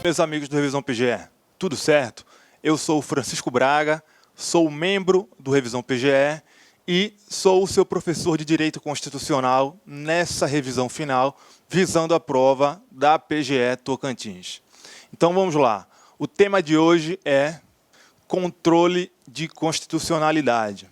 Meus amigos do Revisão PGE, tudo certo? Eu sou o Francisco Braga, sou membro do Revisão PGE e sou o seu professor de Direito Constitucional nessa revisão final, visando a prova da PGE Tocantins. Então vamos lá. O tema de hoje é controle de constitucionalidade.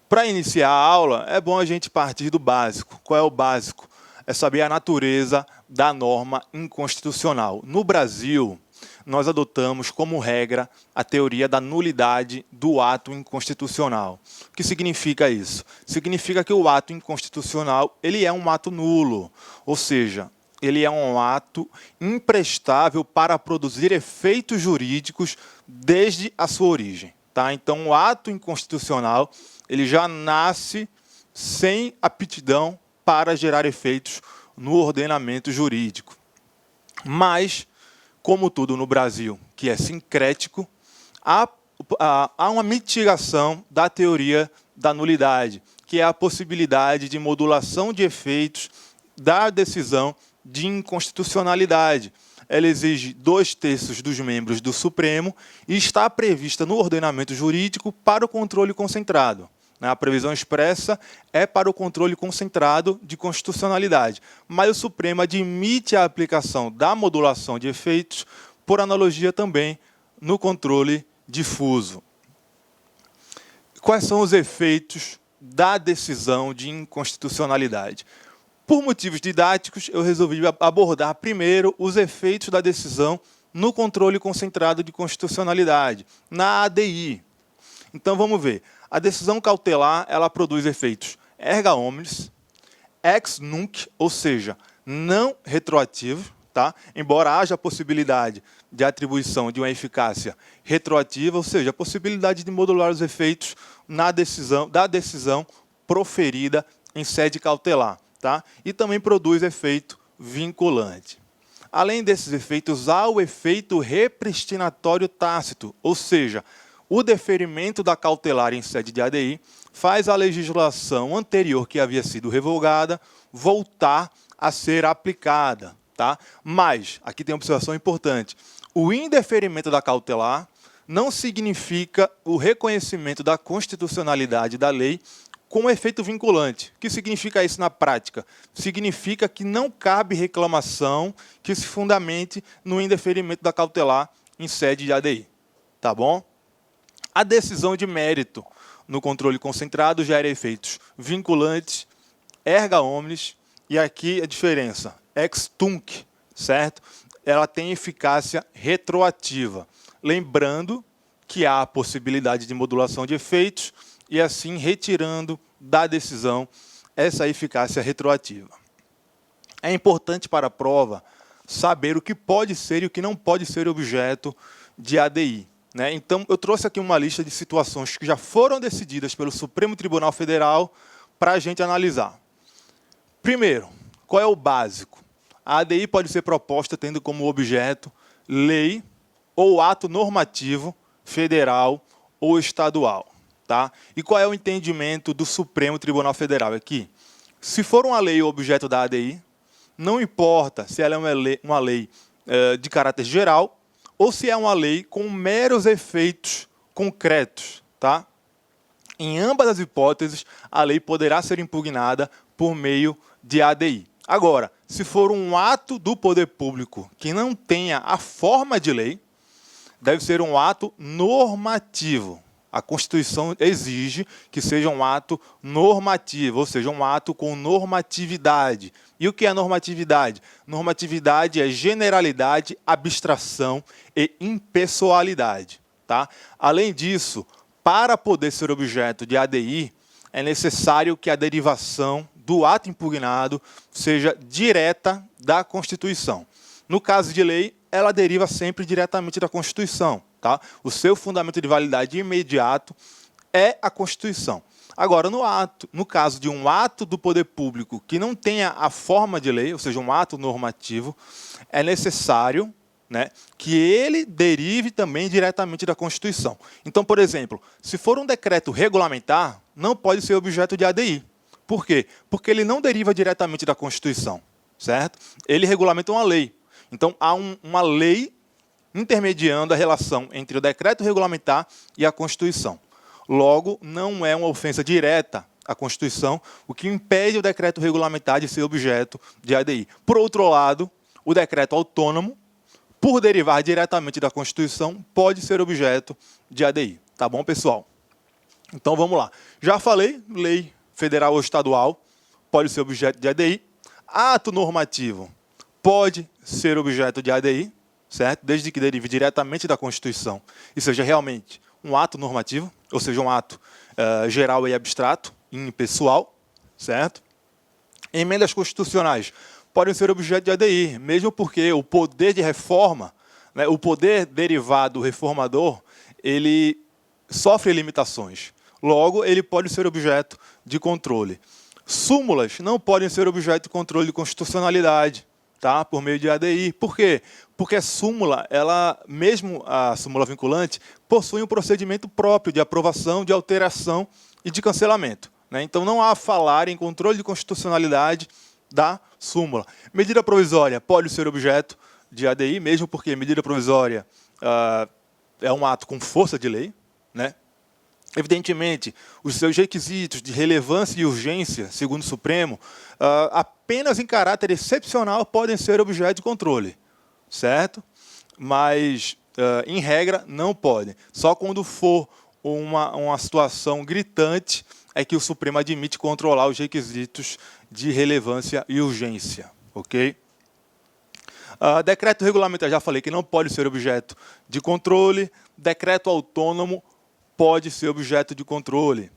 Para iniciar a aula, é bom a gente partir do básico. Qual é o básico? É saber a natureza da norma inconstitucional. No Brasil, nós adotamos como regra a teoria da nulidade do ato inconstitucional. O que significa isso? Significa que o ato inconstitucional ele é um ato nulo, ou seja, ele é um ato imprestável para produzir efeitos jurídicos desde a sua origem. Tá? Então, o ato inconstitucional ele já nasce sem aptidão para gerar efeitos no ordenamento jurídico. Mas, como tudo no Brasil, que é sincrético, há uma mitigação da teoria da nulidade, que é a possibilidade de modulação de efeitos da decisão de inconstitucionalidade. Ela exige 2/3 dos membros do Supremo e está prevista no ordenamento jurídico para o controle concentrado. A previsão expressa é para o controle concentrado de constitucionalidade, mas o Supremo admite a aplicação da modulação de efeitos, por analogia também no controle difuso. Quais são os efeitos da decisão de inconstitucionalidade? Por motivos didáticos, eu resolvi abordar primeiro os efeitos da decisão no controle concentrado de constitucionalidade, na ADI. Então, vamos ver. A decisão cautelar ela produz efeitos erga omnes, ex nunc, ou seja, não retroativo, tá? Embora haja a possibilidade de atribuição de uma eficácia retroativa, ou seja, a possibilidade de modular os efeitos da decisão proferida em sede cautelar. Tá? E também produz efeito vinculante. Além desses efeitos, há o efeito repristinatório tácito, ou seja, o deferimento da cautelar em sede de ADI faz a legislação anterior que havia sido revogada voltar a ser aplicada. Tá? Mas, aqui tem uma observação importante, o indeferimento da cautelar não significa o reconhecimento da constitucionalidade da lei com efeito vinculante. O que significa isso na prática? Significa que não cabe reclamação que se fundamente no indeferimento da cautelar em sede de ADI. Tá bom? A decisão de mérito no controle concentrado gera efeitos vinculantes, erga omnes, e aqui a diferença, ex tunc, certo? Ela tem eficácia retroativa. Lembrando que há a possibilidade de modulação de efeitos, e assim retirando da decisão essa eficácia retroativa. É importante para a prova saber o que pode ser e o que não pode ser objeto de ADI. Né? Então, eu trouxe aqui uma lista de situações que já foram decididas pelo Supremo Tribunal Federal para a gente analisar. Primeiro, qual é o básico? A ADI pode ser proposta tendo como objeto lei ou ato normativo federal ou estadual. Tá? E qual é o entendimento do Supremo Tribunal Federal aqui? Se for uma lei objeto da ADI, não importa se ela é uma lei de caráter geral ou se é uma lei com meros efeitos concretos. Tá? Em ambas as hipóteses, a lei poderá ser impugnada por meio de ADI. Agora, se for um ato do poder público que não tenha a forma de lei, deve ser um ato normativo. A Constituição exige que seja um ato normativo, ou seja, um ato com normatividade. E o que é normatividade? Normatividade é generalidade, abstração e impessoalidade. Tá? Além disso, para poder ser objeto de ADI, é necessário que a derivação do ato impugnado seja direta da Constituição. No caso de lei, ela deriva sempre diretamente da Constituição. Tá? O seu fundamento de validade imediato é a Constituição. Agora, no caso de um ato do poder público que não tenha a forma de lei, ou seja, um ato normativo, é necessário, né, que ele derive também diretamente da Constituição. Então, por exemplo, se for um decreto regulamentar, não pode ser objeto de ADI. Por quê? Porque ele não deriva diretamente da Constituição, certo? Ele regulamenta uma lei. Então, há uma lei intermediando a relação entre o decreto regulamentar e a Constituição. Logo, não é uma ofensa direta à Constituição, o que impede o decreto regulamentar de ser objeto de ADI. Por outro lado, o decreto autônomo, por derivar diretamente da Constituição, pode ser objeto de ADI. Tá bom, pessoal? Então, vamos lá. Já falei, lei federal ou estadual pode ser objeto de ADI. Ato normativo pode ser objeto de ADI, certo? Desde que derive diretamente da Constituição e seja realmente um ato normativo, ou seja, um ato geral e abstrato, impessoal, certo? Emendas constitucionais podem ser objeto de ADI, mesmo porque o poder de reforma, né, o poder derivado reformador, ele sofre limitações. Logo, ele pode ser objeto de controle. Súmulas não podem ser objeto de controle de constitucionalidade, tá? Por meio de ADI. Por quê? Porque a súmula, mesmo a súmula vinculante, possui um procedimento próprio de aprovação, de alteração e de cancelamento, né? Então, não há falar em controle de constitucionalidade da súmula. Medida provisória pode ser objeto de ADI, mesmo porque medida provisória é um ato com força de lei, né? Evidentemente, os seus requisitos de relevância e urgência, segundo o Supremo, apenas em caráter excepcional podem ser objeto de controle, certo? Mas, em regra, não podem. Só quando for uma situação gritante é que o Supremo admite controlar os requisitos de relevância e urgência, ok? Decreto regulamentar, já falei que não pode ser objeto de controle. Decreto autônomo pode ser objeto de controle.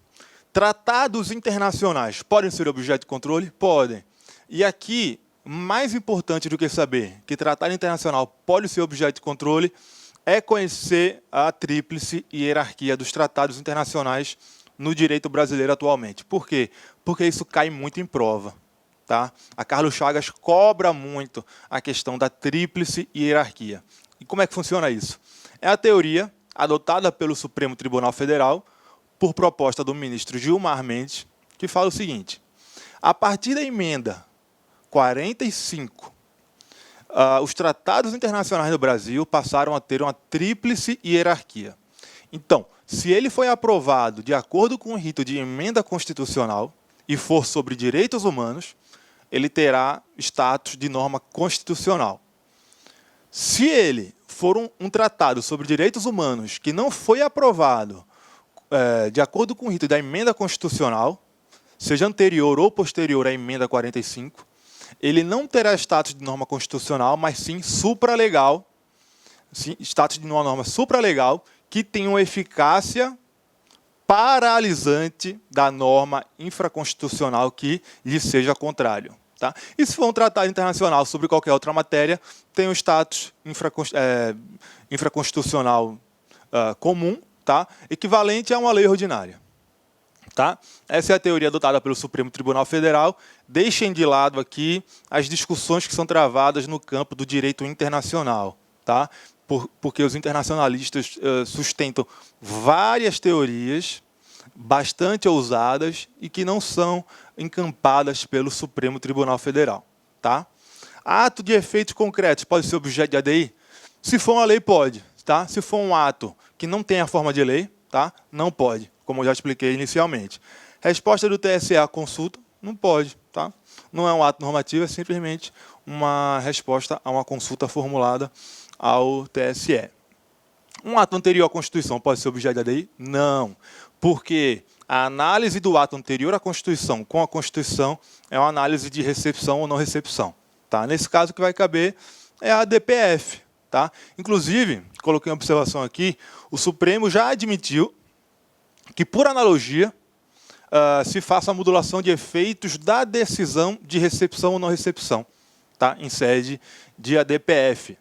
Tratados internacionais podem ser objeto de controle? Podem. E aqui, mais importante do que saber que tratado internacional pode ser objeto de controle é conhecer a tríplice hierarquia dos tratados internacionais no direito brasileiro atualmente. Por quê? Porque isso cai muito em prova, tá? A Carlos Chagas cobra muito a questão da tríplice hierarquia. E como é que funciona isso? É a teoria adotada pelo Supremo Tribunal Federal, por proposta do ministro Gilmar Mendes, que fala o seguinte: a partir da emenda 45, os tratados internacionais do Brasil passaram a ter uma tríplice hierarquia. Então, se ele foi aprovado de acordo com o rito de emenda constitucional e for sobre direitos humanos, ele terá status de norma constitucional. Se ele for um tratado sobre direitos humanos que não foi aprovado de acordo com o rito da emenda constitucional, seja anterior ou posterior à emenda 45, ele não terá status de norma constitucional, mas sim supralegal, status de uma norma supralegal que tem uma eficácia paralisante da norma infraconstitucional que lhe seja contrário. Tá? E se for um tratado internacional sobre qualquer outra matéria, tem um status infraconstitucional comum, tá? Equivalente a uma lei ordinária. Tá? Essa é a teoria adotada pelo Supremo Tribunal Federal. Deixem de lado aqui as discussões que são travadas no campo do direito internacional, tá? Porque os internacionalistas sustentam várias teorias bastante ousadas e que não são encampadas pelo Supremo Tribunal Federal. Tá? Ato de efeitos concretos pode ser objeto de ADI? Se for uma lei, pode. Tá? Se for um ato que não tem a forma de lei, tá? Não pode, como eu já expliquei inicialmente. Resposta do TSE à consulta? Não pode. Tá? Não é um ato normativo, é simplesmente uma resposta a uma consulta formulada ao TSE. Um ato anterior à Constituição pode ser objeto de ADI? Não, porque a análise do ato anterior à Constituição com a Constituição é uma análise de recepção ou não recepção. Tá? Nesse caso, o que vai caber é a DPF. Tá? Inclusive, coloquei uma observação aqui, o Supremo já admitiu que, por analogia, se faça a modulação de efeitos da decisão de recepção ou não recepção, tá? Em sede de ADPF.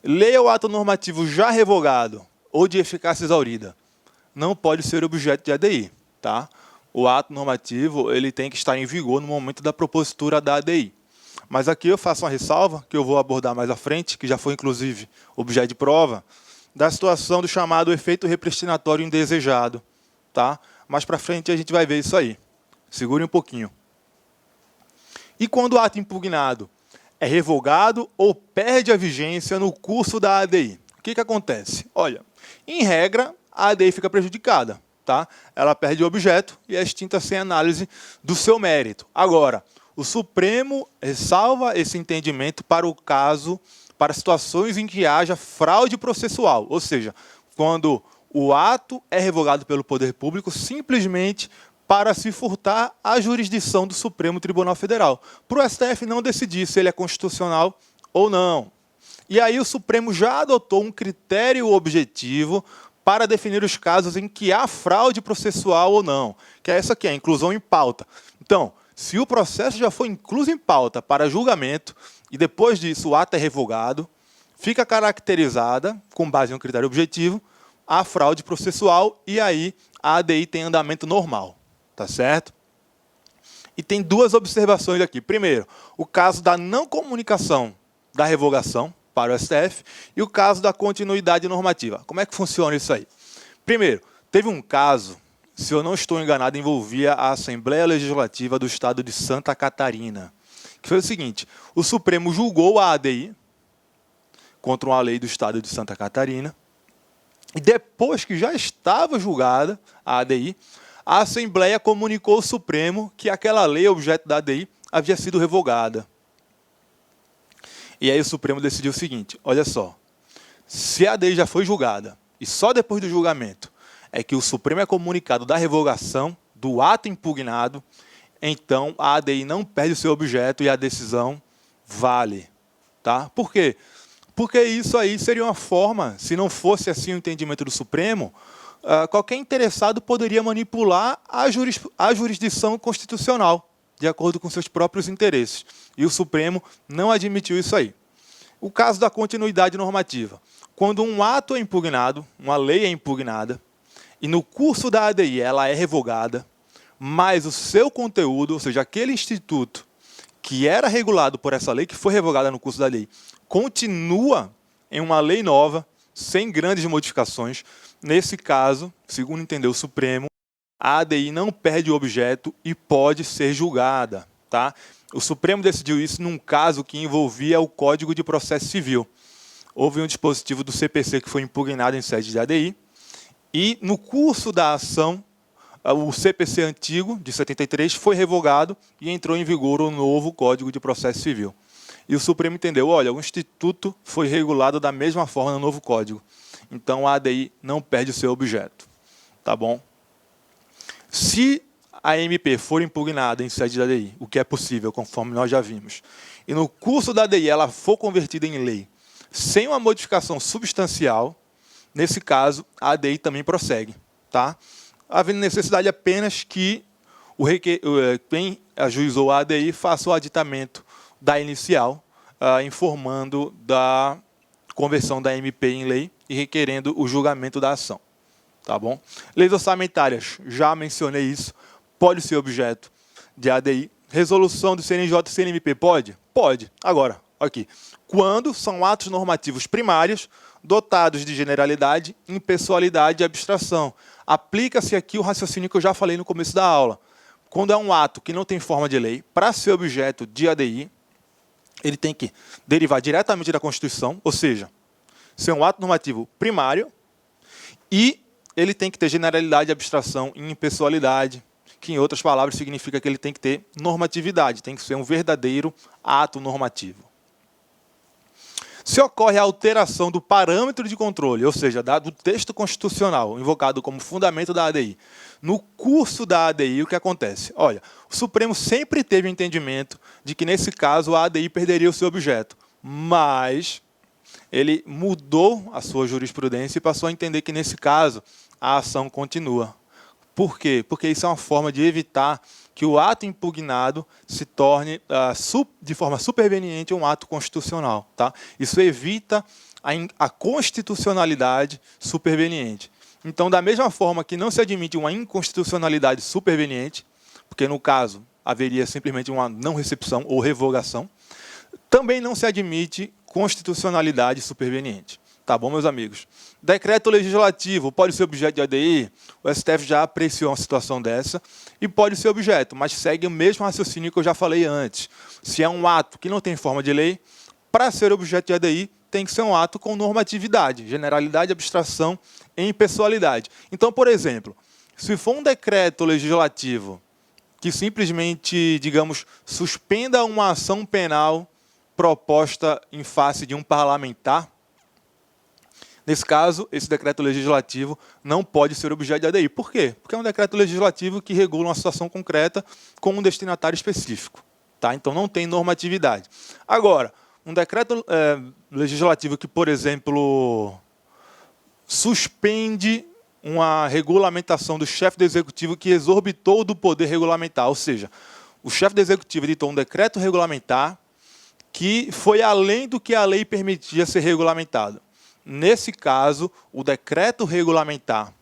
Lei ou ato normativo já revogado ou de eficácia exaurida não pode ser objeto de ADI. Tá? O ato normativo ele tem que estar em vigor no momento da propositura da ADI. Mas aqui eu faço uma ressalva, que eu vou abordar mais à frente, que já foi inclusive objeto de prova, da situação do chamado efeito repristinatório indesejado. Tá? Mais para frente a gente vai ver isso aí. Segure um pouquinho. E quando o ato impugnado é revogado ou perde a vigência no curso da ADI. O que acontece? Olha, em regra, a ADI fica prejudicada, tá? Ela perde o objeto e é extinta sem análise do seu mérito. Agora, o Supremo ressalva esse entendimento para situações em que haja fraude processual, ou seja, quando o ato é revogado pelo poder público simplesmente para se furtar a jurisdição do Supremo Tribunal Federal, para o STF não decidir se ele é constitucional ou não. E aí o Supremo já adotou um critério objetivo para definir os casos em que há fraude processual ou não, que é essa aqui, a inclusão em pauta. Então, se o processo já foi incluso em pauta para julgamento e depois disso o ato é revogado, fica caracterizada, com base em um critério objetivo, a fraude processual e aí a ADI tem andamento normal, tá certo? E tem duas observações aqui. Primeiro, o caso da não comunicação da revogação para o STF e o caso da continuidade normativa. Como é que funciona isso aí? Primeiro, teve um caso, se eu não estou enganado, envolvia a Assembleia Legislativa do Estado de Santa Catarina, que foi o seguinte: o Supremo julgou a ADI contra uma lei do Estado de Santa Catarina, e depois que já estava julgada a ADI, a Assembleia comunicou ao Supremo que aquela lei, objeto da ADI, havia sido revogada. E aí o Supremo decidiu o seguinte: olha só, se a ADI já foi julgada, e só depois do julgamento é que o Supremo é comunicado da revogação do ato impugnado, então a ADI não perde o seu objeto e a decisão vale. Tá? Por quê? Porque isso aí seria uma forma, se não fosse assim o entendimento do Supremo, qualquer interessado poderia manipular a jurisdição constitucional, de acordo com seus próprios interesses. E o Supremo não admitiu isso aí. O caso da continuidade normativa. Quando um ato é impugnado, uma lei é impugnada, e no curso da ADI ela é revogada, mas o seu conteúdo, ou seja, aquele instituto que era regulado por essa lei, que foi revogada no curso da lei, continua em uma lei nova, sem grandes modificações. Nesse caso, segundo entendeu o Supremo, a ADI não perde o objeto e pode ser julgada. Tá? O Supremo decidiu isso num caso que envolvia o Código de Processo Civil. Houve um dispositivo do CPC que foi impugnado em sede de ADI, e no curso da ação, o CPC antigo, de 73, foi revogado e entrou em vigor o novo Código de Processo Civil. E o Supremo entendeu, olha, o Instituto foi regulado da mesma forma no novo Código. Então a ADI não perde o seu objeto. Tá bom? Se a MP for impugnada em sede da ADI, o que é possível, conforme nós já vimos, e no curso da ADI ela for convertida em lei, sem uma modificação substancial, nesse caso, a ADI também prossegue. Tá? Havendo necessidade apenas que quem ajuizou a ADI faça o aditamento da inicial, informando da conversão da MP em lei e requerendo o julgamento da ação. Tá bom? Leis orçamentárias, já mencionei isso, pode ser objeto de ADI. Resolução do CNJ e CNMP pode? Pode. Agora, aqui. Quando são atos normativos primários, dotados de generalidade, impessoalidade e abstração. Aplica-se aqui o raciocínio que eu já falei no começo da aula. Quando é um ato que não tem forma de lei, para ser objeto de ADI, ele tem que derivar diretamente da Constituição, ou seja, ser um ato normativo primário, e ele tem que ter generalidade, abstração e impessoalidade, que, em outras palavras, significa que ele tem que ter normatividade, tem que ser um verdadeiro ato normativo. Se ocorre a alteração do parâmetro de controle, ou seja, do texto constitucional, invocado como fundamento da ADI, no curso da ADI, o que acontece? Olha, o Supremo sempre teve o entendimento de que, nesse caso, a ADI perderia o seu objeto, mas ele mudou a sua jurisprudência e passou a entender que, nesse caso, a ação continua. Por quê? Porque isso é uma forma de evitar que o ato impugnado se torne, de forma superveniente, um ato constitucional. Tá? Isso evita a constitucionalidade superveniente. Então, da mesma forma que não se admite uma inconstitucionalidade superveniente, porque, no caso, haveria simplesmente uma não recepção ou revogação, também não se admite constitucionalidade superveniente. Tá bom, meus amigos? Decreto legislativo pode ser objeto de ADI? O STF já apreciou uma situação dessa e pode ser objeto, mas segue o mesmo raciocínio que eu já falei antes. Se é um ato que não tem forma de lei, para ser objeto de ADI, tem que ser um ato com normatividade, generalidade, abstração e impessoalidade. Então, por exemplo, se for um decreto legislativo que simplesmente, digamos, suspenda uma ação penal proposta em face de um parlamentar, nesse caso, esse decreto legislativo não pode ser objeto de ADI. Por quê? Porque é um decreto legislativo que regula uma situação concreta com um destinatário específico. Tá? Então, não tem normatividade. Agora, um decreto legislativo que, por exemplo, suspende uma regulamentação do chefe do executivo que exorbitou do poder regulamentar. Ou seja, o chefe do executivo editou um decreto regulamentar que foi além do que a lei permitia ser regulamentado. Nesse caso, o decreto regulamentar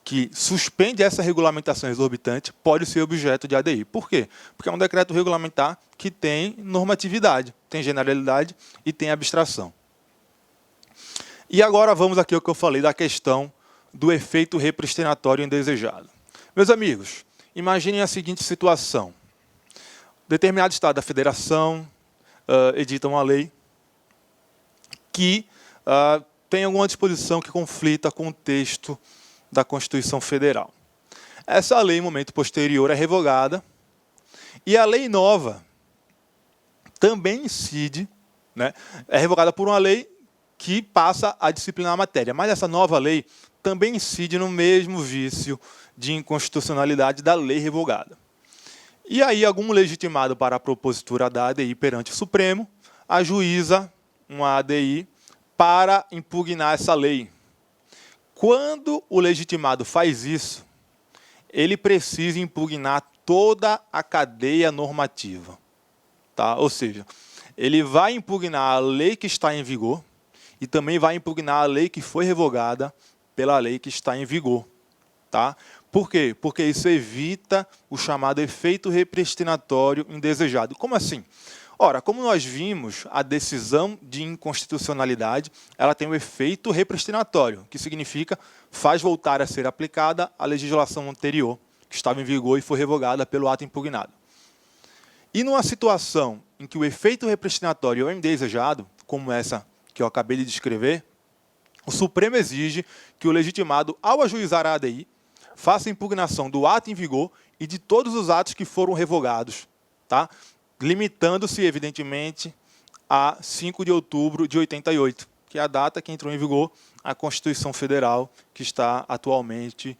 que suspende essa regulamentação exorbitante pode ser objeto de ADI. Por quê? Porque é um decreto regulamentar que tem normatividade, tem generalidade e tem abstração. E agora vamos aqui ao que eu falei da questão do efeito repristinatório indesejado. Meus amigos, imaginem a seguinte situação. Determinado estado da federação edita uma lei que tem alguma disposição que conflita com o texto da Constituição Federal. Essa lei, em momento posterior, é revogada e a lei nova também incide, né, é revogada por uma lei que passa a disciplinar a matéria. Mas essa nova lei também incide no mesmo vício de inconstitucionalidade da lei revogada. E aí, algum legitimado para a propositura da ADI perante o Supremo ajuiza uma ADI para impugnar essa lei. Quando o legitimado faz isso, ele precisa impugnar toda a cadeia normativa. Tá? Ou seja, ele vai impugnar a lei que está em vigor e também vai impugnar a lei que foi revogada pela lei que está em vigor. Tá? Por quê? Porque isso evita o chamado efeito repristinatório indesejado. Como assim? Ora, como nós vimos, a decisão de inconstitucionalidade ela tem um efeito repristinatório, que significa faz voltar a ser aplicada a legislação anterior, que estava em vigor e foi revogada pelo ato impugnado. E numa situação em que o efeito repristinatório é indesejado, como essa que eu acabei de descrever, o Supremo exige que o legitimado, ao ajuizar a ADI, faça a impugnação do ato em vigor e de todos os atos que foram revogados, tá? Limitando-se, evidentemente, a 5 de outubro de 88, que é a data que entrou em vigor a Constituição Federal, que está atualmente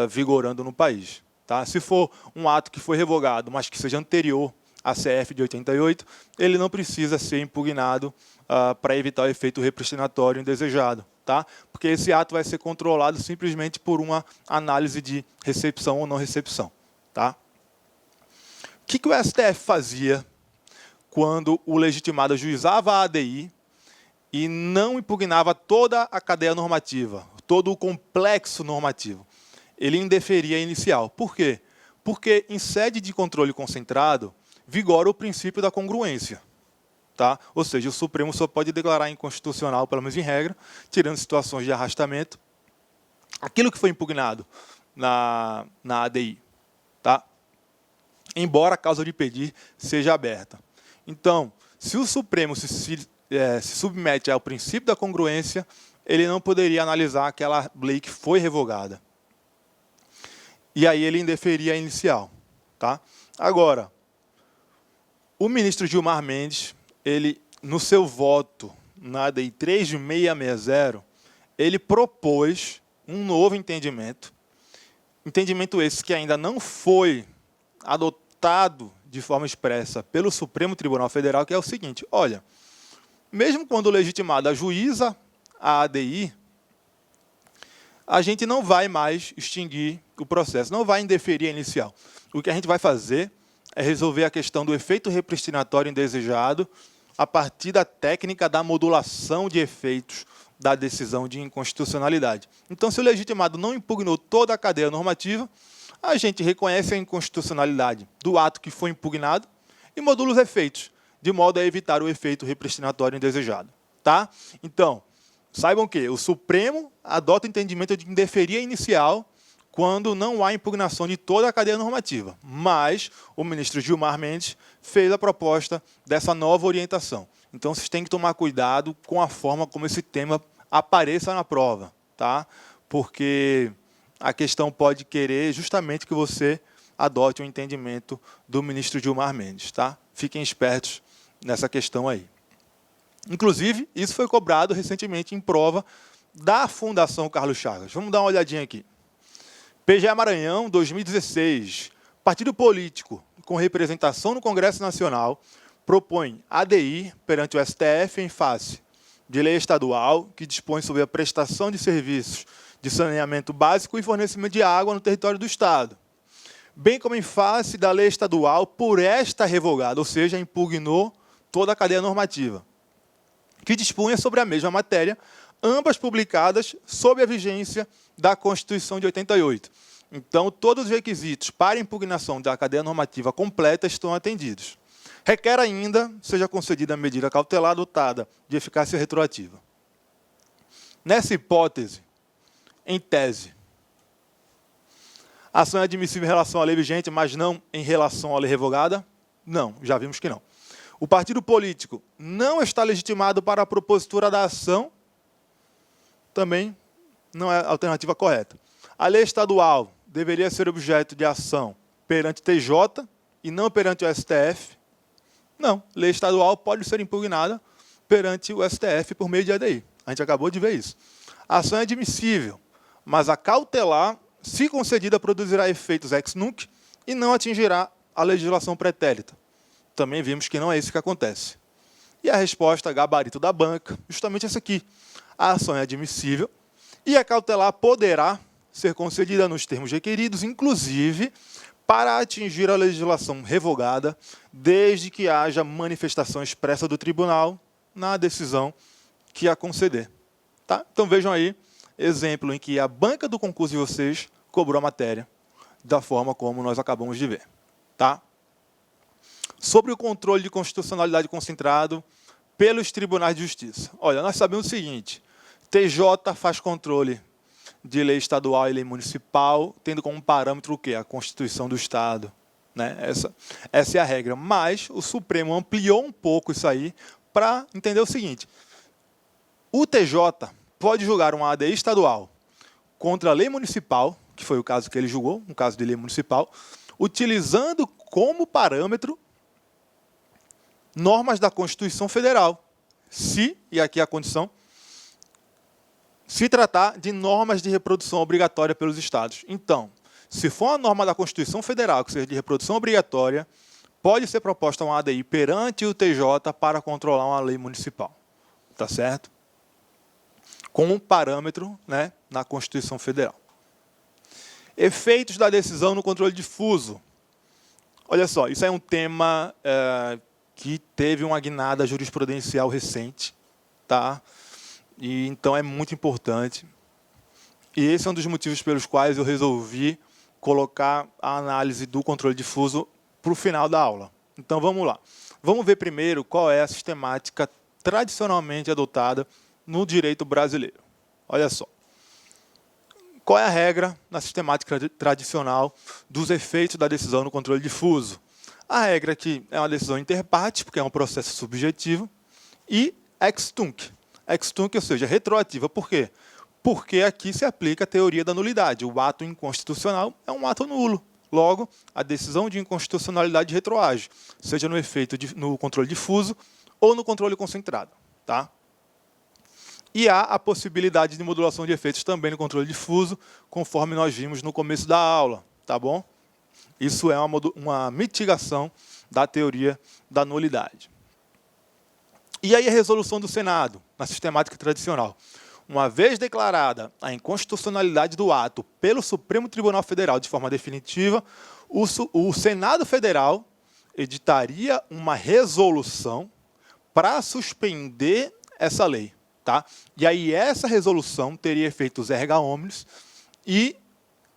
vigorando no país. Tá? Se for um ato que foi revogado, mas que seja anterior à CF de 88, ele não precisa ser impugnado para evitar o efeito repristinatório indesejado. Tá? Porque esse ato vai ser controlado simplesmente por uma análise de recepção ou não recepção. Tá? O que o STF fazia quando o legitimado ajuizava a ADI e não impugnava toda a cadeia normativa, todo o complexo normativo? Ele indeferia a inicial. Por quê? Porque em sede de controle concentrado vigora o princípio da congruência. Tá? Ou seja, o Supremo só pode declarar inconstitucional, pelo menos em regra, tirando situações de arrastamento, aquilo que foi impugnado na ADI. Tá? Embora a causa de pedir seja aberta. Então, se o Supremo se submete ao princípio da congruência, ele não poderia analisar aquela lei que foi revogada. E aí ele indeferia a inicial. Tá? Agora, o ministro Gilmar Mendes, ele, no seu voto na ADI 3660, ele propôs um novo entendimento esse que ainda não foi adotado de forma expressa pelo Supremo Tribunal Federal, que é o seguinte: olha, mesmo quando o legitimado ajuiza a ADI, a gente não vai mais extinguir o processo, não vai indeferir a inicial. O que a gente vai fazer é resolver a questão do efeito repristinatório indesejado a partir da técnica da modulação de efeitos da decisão de inconstitucionalidade. Então, se o legitimado não impugnou toda a cadeia normativa, a gente reconhece a inconstitucionalidade do ato que foi impugnado e modula os efeitos, de modo a evitar o efeito repristinatório indesejado. Tá? Então, saibam que o Supremo adota o entendimento de indeferia inicial quando não há impugnação de toda a cadeia normativa. Mas o ministro Gilmar Mendes fez a proposta dessa nova orientação. Então, vocês têm que tomar cuidado com a forma como esse tema apareça na prova, tá? Porque a questão pode querer justamente que você adote o entendimento do ministro Gilmar Mendes, tá? Fiquem espertos nessa questão aí. Inclusive, isso foi cobrado recentemente em prova da Fundação Carlos Chagas. Vamos dar uma olhadinha aqui. PGE Maranhão, 2016. Partido político com representação no Congresso Nacional propõe ADI perante o STF em face de lei estadual que dispõe sobre a prestação de serviços de saneamento básico e fornecimento de água no território do Estado, bem como em face da lei estadual por esta revogada, ou seja, impugnou toda a cadeia normativa, que dispunha sobre a mesma matéria, ambas publicadas sob a vigência da Constituição de 88. Então, todos os requisitos para impugnação da cadeia normativa completa estão atendidos. Requer ainda seja concedida a medida cautelar dotada de eficácia retroativa. Nessa hipótese, em tese, a ação é admissível em relação à lei vigente, mas não em relação à lei revogada? Não, já vimos que não. O partido político não está legitimado para a propositura da ação? Também não é a alternativa correta. A lei estadual deveria ser objeto de ação perante TJ e não perante o STF? Não, lei estadual pode ser impugnada perante o STF por meio de ADI. A gente acabou de ver isso. A ação é admissível, mas a cautelar, se concedida, produzirá efeitos ex nunc e não atingirá a legislação pretérita. Também vimos que não é isso que acontece. E a resposta, gabarito da banca, justamente essa aqui. A ação é admissível e a cautelar poderá ser concedida nos termos requeridos, inclusive para atingir a legislação revogada, desde que haja manifestação expressa do tribunal na decisão que a conceder. Tá? Então vejam aí, exemplo em que a banca do concurso de vocês cobrou a matéria da forma como nós acabamos de ver. Tá? Sobre o controle de constitucionalidade concentrado pelos tribunais de justiça. Olha, nós sabemos o seguinte, TJ faz controle de lei estadual e lei municipal, tendo como parâmetro o quê? A Constituição do Estado. Né? Essa é a regra. Mas o Supremo ampliou um pouco isso aí para entender o seguinte. O TJ pode julgar uma ADI estadual contra a lei municipal, que foi o caso que ele julgou, um caso de lei municipal, utilizando como parâmetro normas da Constituição Federal. Se, e aqui é a condição, se tratar de normas de reprodução obrigatória pelos estados. Então, se for uma norma da Constituição Federal, que seja de reprodução obrigatória, pode ser proposta uma ADI perante o TJ para controlar uma lei municipal. Tá certo? Com um parâmetro, né, na Constituição Federal. Efeitos da decisão no controle difuso. Olha só, isso é um tema que teve uma guinada jurisprudencial recente, tá? E, então, é muito importante. E esse é um dos motivos pelos quais eu resolvi colocar a análise do controle difuso para o final da aula. Então, vamos lá. Vamos ver primeiro qual é a sistemática tradicionalmente adotada no direito brasileiro. Olha só. Qual é a regra na sistemática tradicional dos efeitos da decisão no controle difuso? A regra é que é uma decisão inter partes, porque é um processo subjetivo, e ex tunc. Ex tunc, ou seja, retroativa. Por quê? Porque aqui se aplica a teoria da nulidade. O ato inconstitucional é um ato nulo. Logo, a decisão de inconstitucionalidade retroage, seja no efeito no controle difuso ou no controle concentrado. Tá? E há a possibilidade de modulação de efeitos também no controle difuso, conforme nós vimos no começo da aula. Tá bom? Isso é uma mitigação da teoria da nulidade. E aí a resolução do Senado, na sistemática tradicional. Uma vez declarada a inconstitucionalidade do ato pelo Supremo Tribunal Federal de forma definitiva, o Senado Federal editaria uma resolução para suspender essa lei. Tá? E aí essa resolução teria efeitos erga omnes e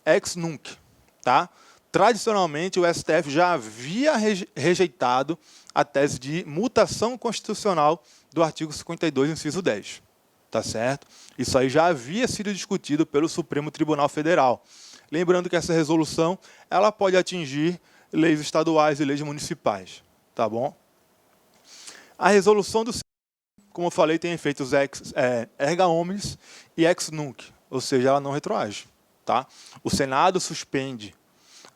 ex nunc. Tá? Tradicionalmente, o STF já havia rejeitado a tese de mutação constitucional do artigo 52, inciso 10. tá certo? Isso aí já havia sido discutido pelo Supremo Tribunal Federal. Lembrando que essa resolução ela pode atingir leis estaduais e leis municipais, tá bom? A resolução do Senado, como eu falei, tem efeitos erga omnes e ex nunc, ou seja, ela não retroage, tá? O Senado suspende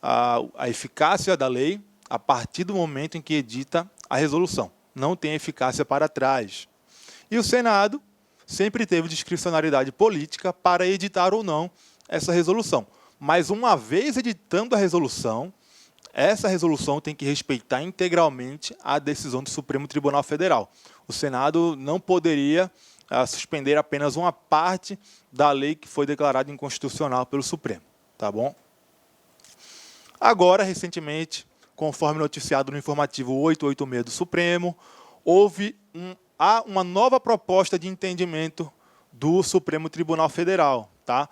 a eficácia da lei a partir do momento em que edita a resolução. Não tem eficácia para trás. E o Senado sempre teve discricionariedade política para editar ou não essa resolução. Mas uma vez editando a resolução, essa resolução tem que respeitar integralmente a decisão do Supremo Tribunal Federal. O Senado não poderia suspender apenas uma parte da lei que foi declarada inconstitucional pelo Supremo, tá bom? Agora, recentemente, conforme noticiado no informativo 886 do Supremo, há uma nova proposta de entendimento do Supremo Tribunal Federal, tá?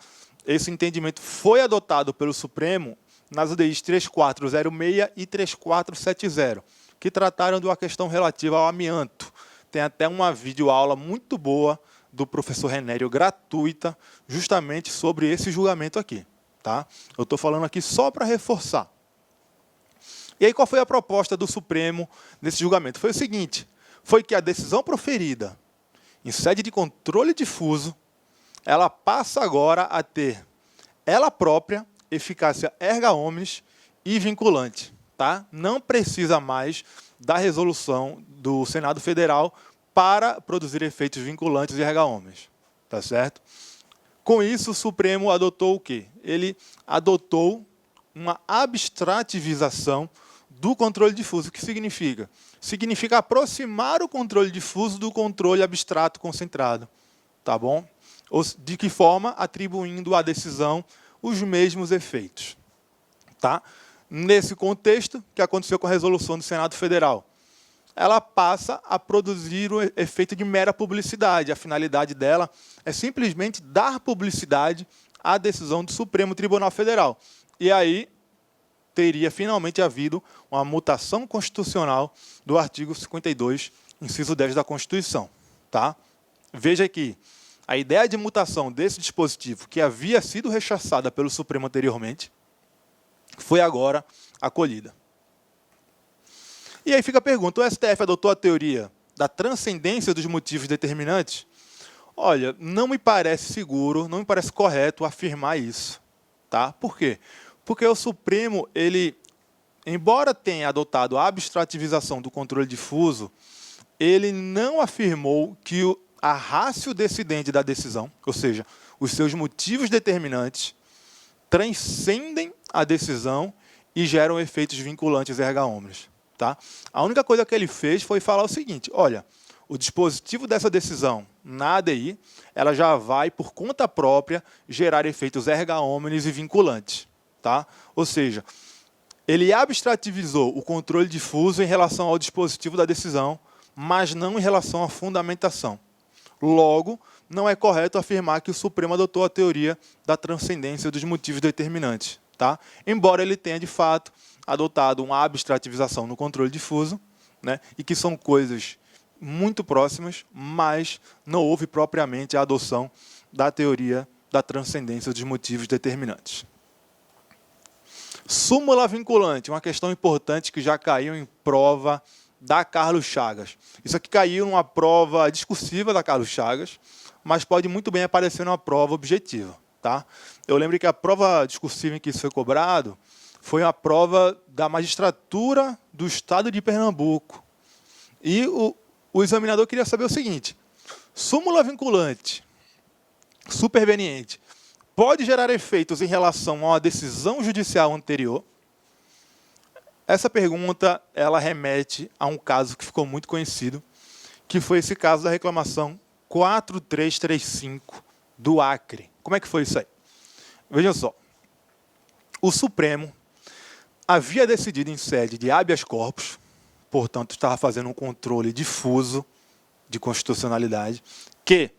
Esse entendimento foi adotado pelo Supremo nas UDIs 3406 e 3470, que trataram de uma questão relativa ao amianto. Tem até uma videoaula muito boa do professor Renério, gratuita, justamente sobre esse julgamento aqui, tá? Eu estou falando aqui só para reforçar. E aí, qual foi a proposta do Supremo nesse julgamento? Foi o seguinte, foi que a decisão proferida em sede de controle difuso, ela passa agora a ter, ela própria, eficácia erga omnes e vinculante, tá? Não precisa mais da resolução do Senado Federal para produzir efeitos vinculantes e erga omnes, tá certo? Com isso, o Supremo adotou o quê? Ele adotou uma abstrativização do controle difuso. O que significa? Significa aproximar o controle difuso do controle abstrato concentrado, tá bom? De que forma? Atribuindo à decisão os mesmos efeitos, tá? Nesse contexto, o que aconteceu com a resolução do Senado Federal? Ela passa a produzir o efeito de mera publicidade. A finalidade dela é simplesmente dar publicidade à decisão do Supremo Tribunal Federal. E aí teria finalmente havido uma mutação constitucional do artigo 52, inciso 10 da Constituição, tá? Veja que a ideia de mutação desse dispositivo, que havia sido rechaçada pelo Supremo anteriormente, foi agora acolhida. E aí fica a pergunta, o STF adotou a teoria da transcendência dos motivos determinantes? Olha, não me parece seguro, não me parece correto afirmar isso, tá? Por quê? Porque o Supremo, ele, embora tenha adotado a abstrativização do controle difuso, ele não afirmou que a ratio decidente da decisão, ou seja, os seus motivos determinantes, transcendem a decisão e geram efeitos vinculantes erga omnes, tá? A única coisa que ele fez foi falar o seguinte, olha, o dispositivo dessa decisão na ADI, ela já vai, por conta própria, gerar efeitos erga omnes e vinculantes, tá? Ou seja, ele abstrativizou o controle difuso em relação ao dispositivo da decisão, mas não em relação à fundamentação. Logo, não é correto afirmar que o Supremo adotou a teoria da transcendência dos motivos determinantes, tá? Embora ele tenha, de fato, adotado uma abstrativização no controle difuso, né? E que são coisas muito próximas, mas não houve propriamente a adoção da teoria da transcendência dos motivos determinantes. Súmula vinculante, uma questão importante que já caiu em prova da Carlos Chagas. Isso aqui caiu numa prova discursiva da Carlos Chagas, mas pode muito bem aparecer numa prova objetiva, tá? Eu lembro que a prova discursiva em que isso foi cobrado foi uma prova da magistratura do estado de Pernambuco. E o examinador queria saber o seguinte, súmula vinculante, superveniente, pode gerar efeitos em relação a uma decisão judicial anterior? Essa pergunta ela remete a um caso que ficou muito conhecido, que foi esse caso da reclamação 4335 do Acre. Como é que foi isso aí? Vejam só, o Supremo havia decidido em sede de habeas corpus, portanto estava fazendo um controle difuso de constitucionalidade, que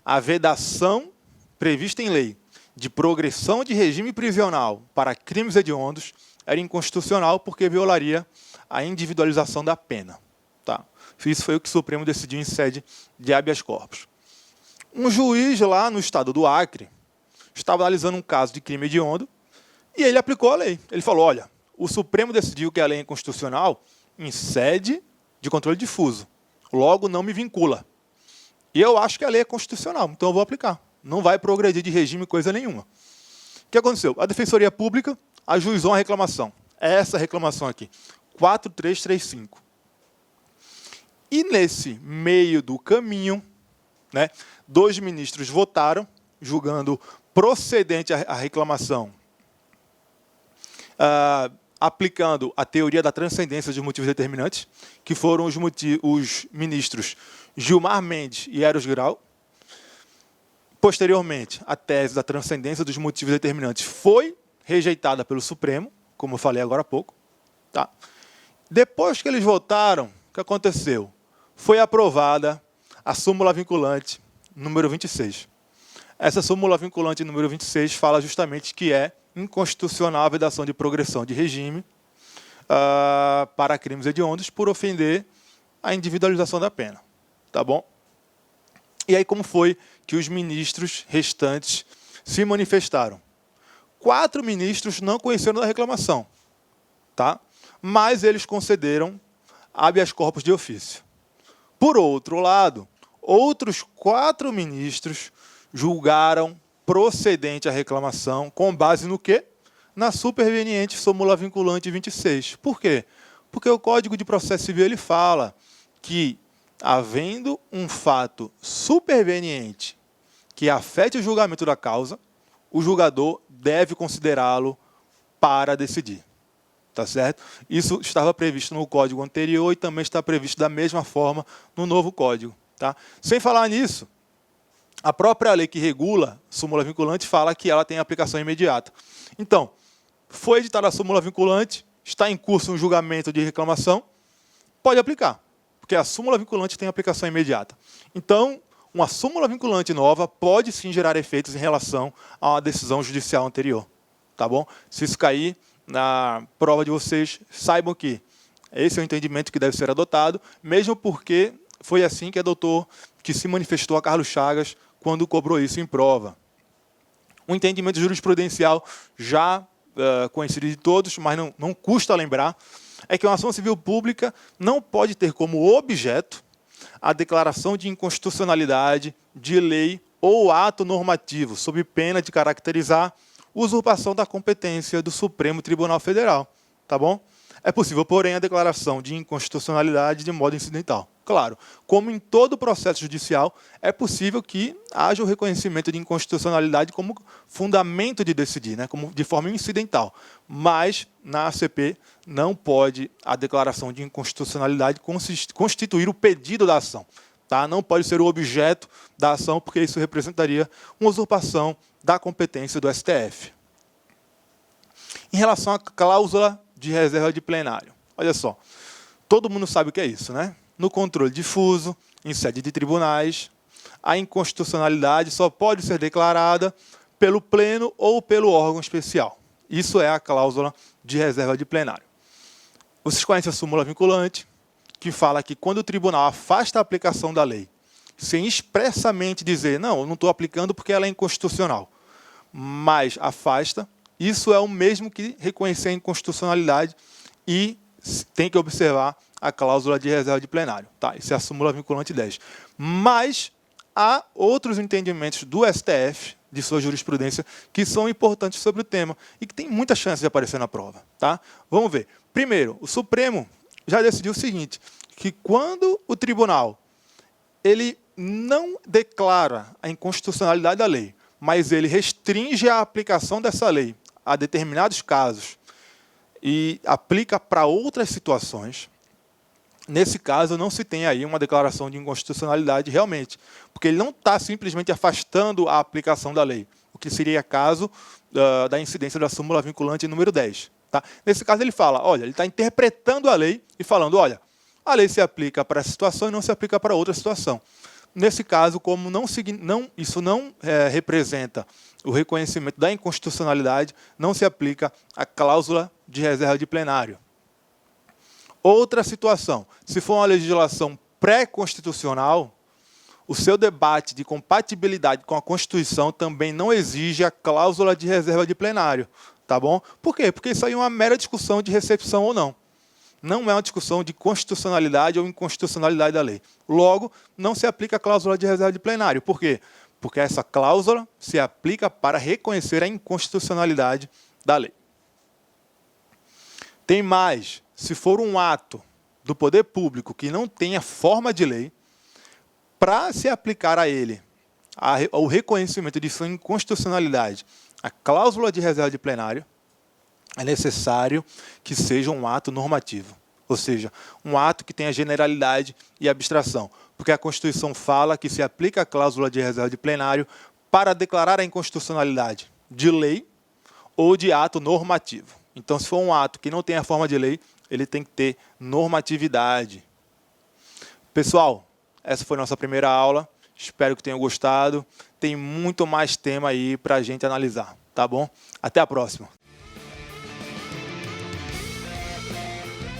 a vedação prevista em lei de progressão de regime prisional para crimes hediondos era inconstitucional porque violaria a individualização da pena, tá? Isso foi o que o Supremo decidiu em sede de habeas corpus. Um juiz lá no estado do Acre estava analisando um caso de crime hediondo e ele aplicou a lei. Ele falou, olha, o Supremo decidiu que a lei é inconstitucional em sede de controle difuso. Logo, não me vincula. E eu acho que a lei é constitucional, então eu vou aplicar. Não vai progredir de regime coisa nenhuma. O que aconteceu? A Defensoria Pública ajuizou uma reclamação. É essa reclamação aqui, 4335. E nesse meio do caminho, né, 2 ministros votaram, julgando procedente a reclamação, aplicando a teoria da transcendência dos motivos determinantes, que foram os ministros Gilmar Mendes e Eros Grau. Posteriormente, a tese da transcendência dos motivos determinantes foi rejeitada pelo Supremo, como eu falei agora há pouco. Tá? Depois que eles votaram, o que aconteceu? Foi aprovada a súmula vinculante número 26. Essa súmula vinculante número 26 fala justamente que é inconstitucional a vedação de progressão de regime para crimes hediondos por ofender a individualização da pena. Tá bom? E aí como foi que os ministros restantes se manifestaram? 4 ministros não conheceram da reclamação, tá? Mas eles concederam habeas corpus de ofício. Por outro lado, outros 4 ministros julgaram procedente a reclamação com base no quê? Na superveniente súmula vinculante 26. Por quê? Porque o Código de Processo Civil ele fala que, havendo um fato superveniente que afete o julgamento da causa, o julgador deve considerá-lo para decidir. Tá certo? Isso estava previsto no Código anterior e também está previsto da mesma forma no novo Código. Tá? Sem falar nisso, a própria lei que regula súmula vinculante fala que ela tem aplicação imediata. Então, foi editada a súmula vinculante, está em curso um julgamento de reclamação, pode aplicar, porque a súmula vinculante tem aplicação imediata. Então, uma súmula vinculante nova pode sim gerar efeitos em relação a uma decisão judicial anterior. Tá bom? Se isso cair na prova de vocês, saibam que esse é o entendimento que deve ser adotado, mesmo porque foi assim que se manifestou a Carlos Chagas quando cobrou isso em prova. Um entendimento jurisprudencial já conhecido de todos, mas não custa lembrar, é que uma ação civil pública não pode ter como objeto a declaração de inconstitucionalidade de lei ou ato normativo, sob pena de caracterizar usurpação da competência do Supremo Tribunal Federal. Tá bom? É possível, porém, a declaração de inconstitucionalidade de modo incidental. Claro, como em todo processo judicial, é possível que haja o reconhecimento de inconstitucionalidade como fundamento de decidir, né, como de forma incidental. Mas, na ACP, não pode a declaração de inconstitucionalidade constituir o pedido da ação. Tá? Não pode ser o objeto da ação, porque isso representaria uma usurpação da competência do STF. Em relação à cláusula de reserva de plenário. Olha só, todo mundo sabe o que é isso, né? No controle difuso, em sede de tribunais, a inconstitucionalidade só pode ser declarada pelo pleno ou pelo órgão especial. Isso é a cláusula de reserva de plenário. Vocês conhecem a súmula vinculante, que fala que quando o tribunal afasta a aplicação da lei, sem expressamente dizer, não, eu não estou aplicando porque ela é inconstitucional, mas afasta, isso é o mesmo que reconhecer a inconstitucionalidade e tem que observar a cláusula de reserva de plenário. Tá? Isso é a súmula vinculante 10. Mas há outros entendimentos do STF, de sua jurisprudência, que são importantes sobre o tema e que tem muita chance de aparecer na prova. Tá? Vamos ver. Primeiro, o Supremo já decidiu o seguinte, que quando o tribunal ele não declara a inconstitucionalidade da lei, mas ele restringe a aplicação dessa lei a determinados casos e aplica para outras situações, nesse caso não se tem aí uma declaração de inconstitucionalidade realmente, porque ele não está simplesmente afastando a aplicação da lei, o que seria caso da incidência da súmula vinculante número 10. Tá? Nesse caso ele fala, olha, ele está interpretando a lei e falando, olha, a lei se aplica para essa situação e não se aplica para outra situação. Nesse caso, como isso não representa o reconhecimento da inconstitucionalidade, não se aplica a cláusula de reserva de plenário. Outra situação, se for uma legislação pré-constitucional, o seu debate de compatibilidade com a Constituição também não exige a cláusula de reserva de plenário, tá bom? Por quê? Porque isso aí é uma mera discussão de recepção ou não. Não é uma discussão de constitucionalidade ou inconstitucionalidade da lei. Logo, não se aplica a cláusula de reserva de plenário. Por quê? Porque essa cláusula se aplica para reconhecer a inconstitucionalidade da lei. Tem mais. Se for um ato do poder público que não tenha forma de lei, para se aplicar a ele o reconhecimento de sua inconstitucionalidade, a cláusula de reserva de plenário, é necessário que seja um ato normativo, ou seja, um ato que tenha generalidade e abstração, porque a Constituição fala que se aplica a cláusula de reserva de plenário para declarar a inconstitucionalidade de lei ou de ato normativo. Então, se for um ato que não tenha forma de lei, ele tem que ter normatividade. Pessoal, essa foi a nossa primeira aula. Espero que tenham gostado. Tem muito mais tema aí para a gente analisar, tá bom? Até a próxima.